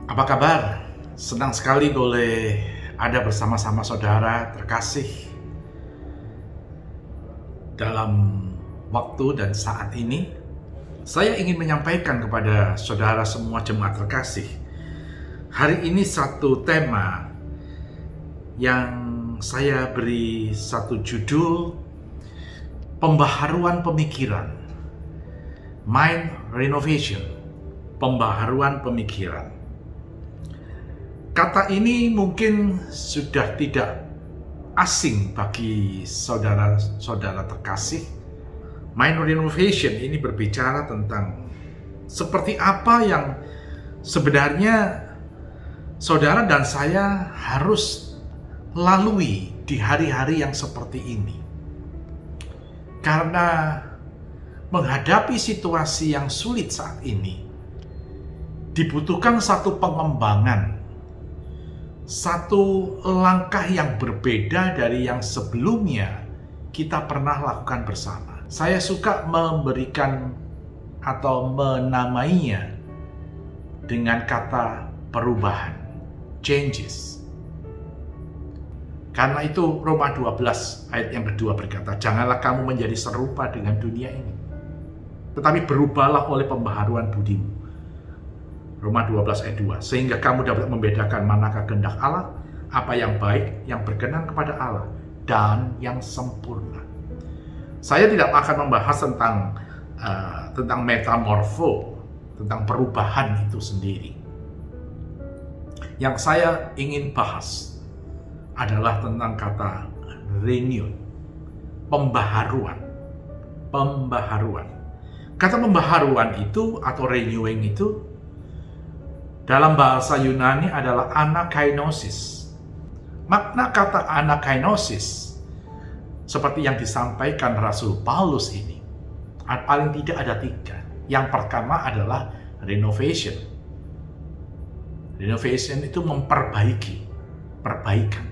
Apa kabar? Senang sekali boleh ada bersama-sama saudara terkasih dalam waktu dan saat ini. Saya ingin menyampaikan kepada saudara semua jemaat terkasih, hari ini satu tema yang saya beri satu judul, pembaharuan pemikiran, mind renovation, pembaharuan pemikiran. Kata ini mungkin sudah tidak asing bagi saudara-saudara terkasih. Mind renovation ini berbicara tentang seperti apa yang sebenarnya saudara dan saya harus lalui di hari-hari yang seperti ini. Karena menghadapi situasi yang sulit saat ini, dibutuhkan satu pengembangan, satu langkah yang berbeda dari yang sebelumnya kita pernah lakukan bersama. Saya suka memberikan atau menamainya dengan kata perubahan, changes. Karena itu Roma 12 ayat yang kedua berkata, janganlah kamu menjadi serupa dengan dunia ini, tetapi berubahlah oleh pembaharuan budimu. Roma 12 ayat 2, sehingga kamu dapat membedakan manakah kehendak Allah, apa yang baik, yang berkenan kepada Allah, dan yang sempurna. Saya tidak akan membahas tentang metamorfo, tentang perubahan itu sendiri. Yang saya ingin bahas adalah tentang kata renew, pembaharuan. Kata pembaharuan itu atau renewing itu dalam bahasa Yunani adalah anakainosis. Makna kata anakainosis seperti yang disampaikan Rasul Paulus ini, paling tidak ada 3. Yang pertama adalah renovation. Renovation itu memperbaiki, perbaikan.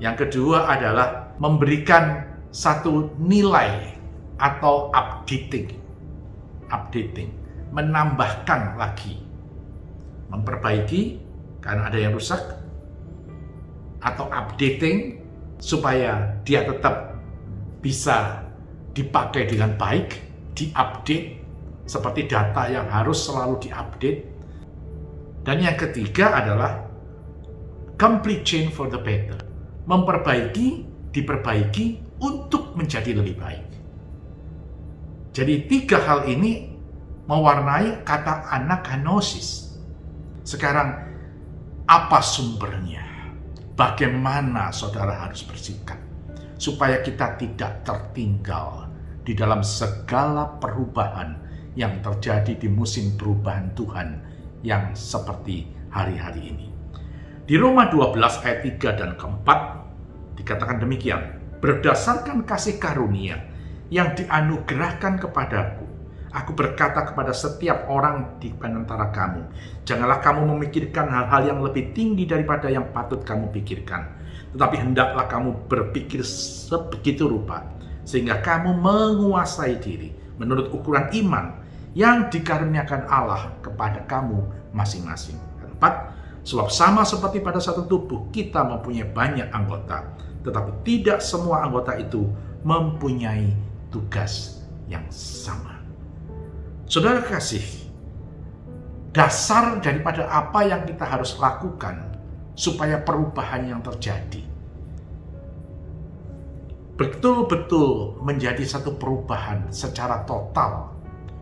Yang kedua adalah memberikan satu nilai atau updating, menambahkan lagi. Memperbaiki karena ada yang rusak, atau updating supaya dia tetap bisa dipakai dengan baik, diupdate seperti data yang harus selalu diupdate. Dan yang ketiga adalah complete change for the better, diperbaiki untuk menjadi lebih baik. Jadi 3 hal ini mewarnai kata anakainosis. Sekarang apa sumbernya? Bagaimana saudara harus bersikap supaya kita tidak tertinggal di dalam segala perubahan yang terjadi di musim perubahan Tuhan yang seperti hari-hari ini. Di Roma 12 ayat 3 dan 4 dikatakan demikian, berdasarkan kasih karunia yang dianugerahkan kepadaku, aku berkata kepada setiap orang di antara kamu, janganlah kamu memikirkan hal-hal yang lebih tinggi daripada yang patut kamu pikirkan, tetapi hendaklah kamu berpikir sebegitu rupa, sehingga kamu menguasai diri menurut ukuran iman yang dikaruniakan Allah kepada kamu masing-masing. 4, sebab sama seperti pada satu tubuh, kita mempunyai banyak anggota, tetapi tidak semua anggota itu mempunyai tugas yang sama. Saudara kasih, dasar daripada apa yang kita harus lakukan supaya perubahan yang terjadi betul-betul menjadi satu perubahan secara total.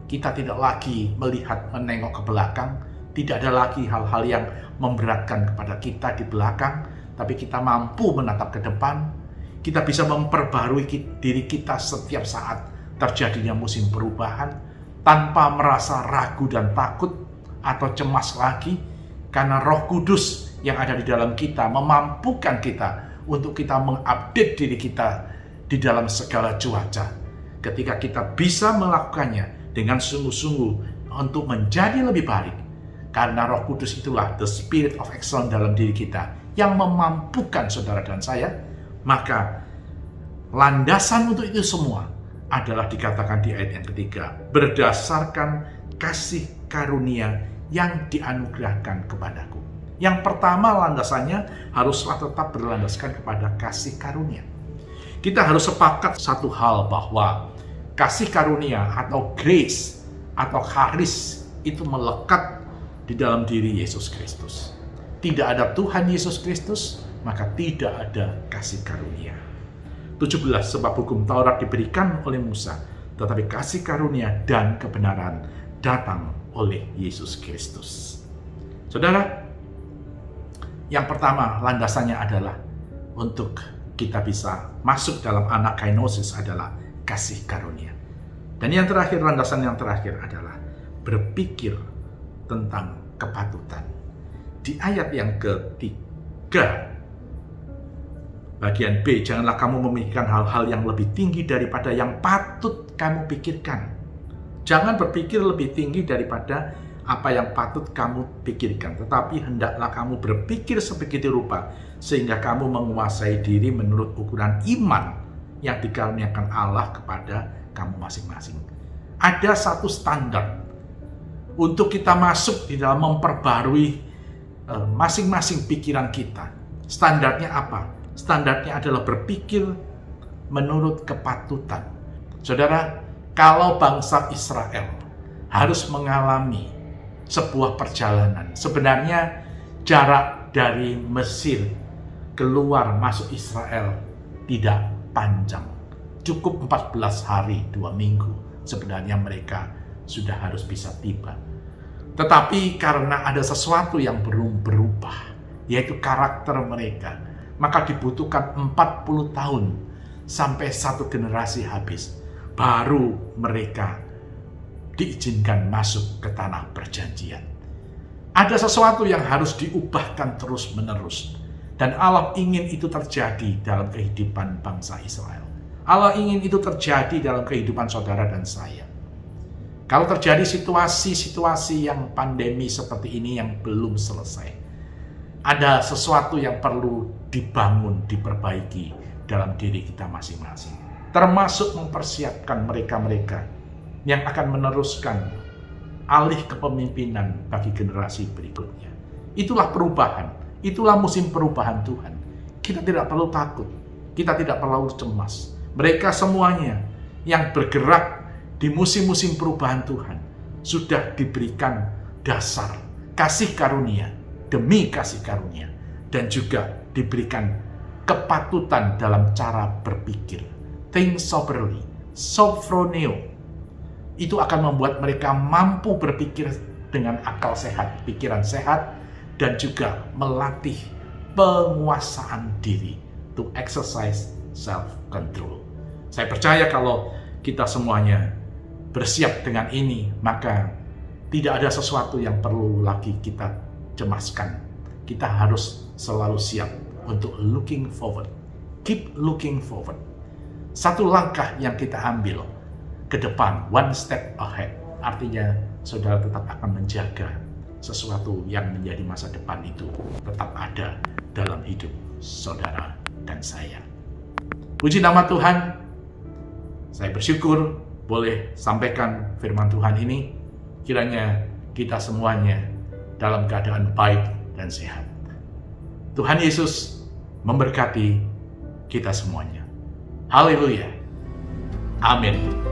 Kita tidak lagi menengok ke belakang, tidak ada lagi hal-hal yang memberatkan kepada kita di belakang, tapi kita mampu menatap ke depan. Kita bisa memperbarui diri kita setiap saat terjadinya musim perubahan, tanpa merasa ragu dan takut atau cemas lagi, karena Roh Kudus yang ada di dalam kita memampukan kita untuk kita mengupdate diri kita di dalam segala cuaca. Ketika kita bisa melakukannya dengan sungguh-sungguh untuk menjadi lebih baik, karena Roh Kudus itulah the spirit of excellence dalam diri kita yang memampukan saudara dan saya, maka landasan untuk itu semua adalah dikatakan di ayat yang ketiga, berdasarkan kasih karunia yang dianugerahkan kepadaku. Yang pertama landasannya haruslah tetap berlandaskan kepada kasih karunia. Kita harus sepakat satu hal bahwa kasih karunia atau grace atau charis itu melekat di dalam diri Yesus Kristus. Tidak ada Tuhan Yesus Kristus, maka tidak ada kasih karunia. 17, sebab hukum Taurat diberikan oleh Musa, tetapi kasih karunia dan kebenaran datang oleh Yesus Kristus. Saudara, yang pertama landasannya adalah untuk kita bisa masuk dalam anakainosis adalah kasih karunia. Dan yang terakhir, landasan yang terakhir adalah berpikir tentang kepatutan. Di ayat yang ketiga, bagian B, janganlah kamu memikirkan hal-hal yang lebih tinggi daripada yang patut kamu pikirkan. Jangan berpikir lebih tinggi daripada apa yang patut kamu pikirkan, tetapi hendaklah kamu berpikir sebegitu rupa sehingga kamu menguasai diri menurut ukuran iman yang dikaruniakan Allah kepada kamu masing-masing. Ada satu standar untuk kita masuk di dalam memperbarui masing-masing pikiran kita. Standarnya apa? Standarnya adalah berpikir menurut kepatutan. Saudara, kalau bangsa Israel harus mengalami sebuah perjalanan, sebenarnya jarak dari Mesir keluar masuk Israel tidak panjang. Cukup 14 hari 2 minggu sebenarnya mereka sudah harus bisa tiba. Tetapi karena ada sesuatu yang belum berubah, yaitu karakter mereka, maka dibutuhkan 40 tahun sampai satu generasi habis, baru mereka diizinkan masuk ke tanah perjanjian. Ada sesuatu yang harus diubahkan terus-menerus, dan Allah ingin itu terjadi dalam kehidupan bangsa Israel. Allah ingin itu terjadi dalam kehidupan saudara dan saya. Kalau terjadi situasi-situasi yang pandemi seperti ini yang belum selesai, ada sesuatu yang perlu dibangun, diperbaiki dalam diri kita masing-masing. Termasuk mempersiapkan mereka-mereka yang akan meneruskan alih kepemimpinan bagi generasi berikutnya. Itulah perubahan, itulah musim perubahan Tuhan. Kita tidak perlu takut, kita tidak perlu cemas. Mereka semuanya yang bergerak di musim-musim perubahan Tuhan sudah diberikan dasar kasih karunia demi kasih karunia, dan juga diberikan kepatutan dalam cara berpikir. Think soberly, sophroneo. Itu akan membuat mereka mampu berpikir dengan akal sehat, pikiran sehat, dan juga melatih penguasaan diri, to exercise self-control. Saya percaya kalau kita semuanya bersiap dengan ini, maka tidak ada sesuatu yang perlu lagi kita cemaskan. Kita harus selalu siap untuk looking forward. Keep looking forward. Satu langkah yang kita ambil ke depan, one step ahead. Artinya saudara tetap akan menjaga sesuatu yang menjadi masa depan itu tetap ada dalam hidup saudara dan saya. Puji nama Tuhan. Saya bersyukur boleh sampaikan firman Tuhan ini. Kiranya kita semuanya dalam keadaan baik dan sehat. Tuhan Yesus memberkati kita semuanya. Haleluya. Amin.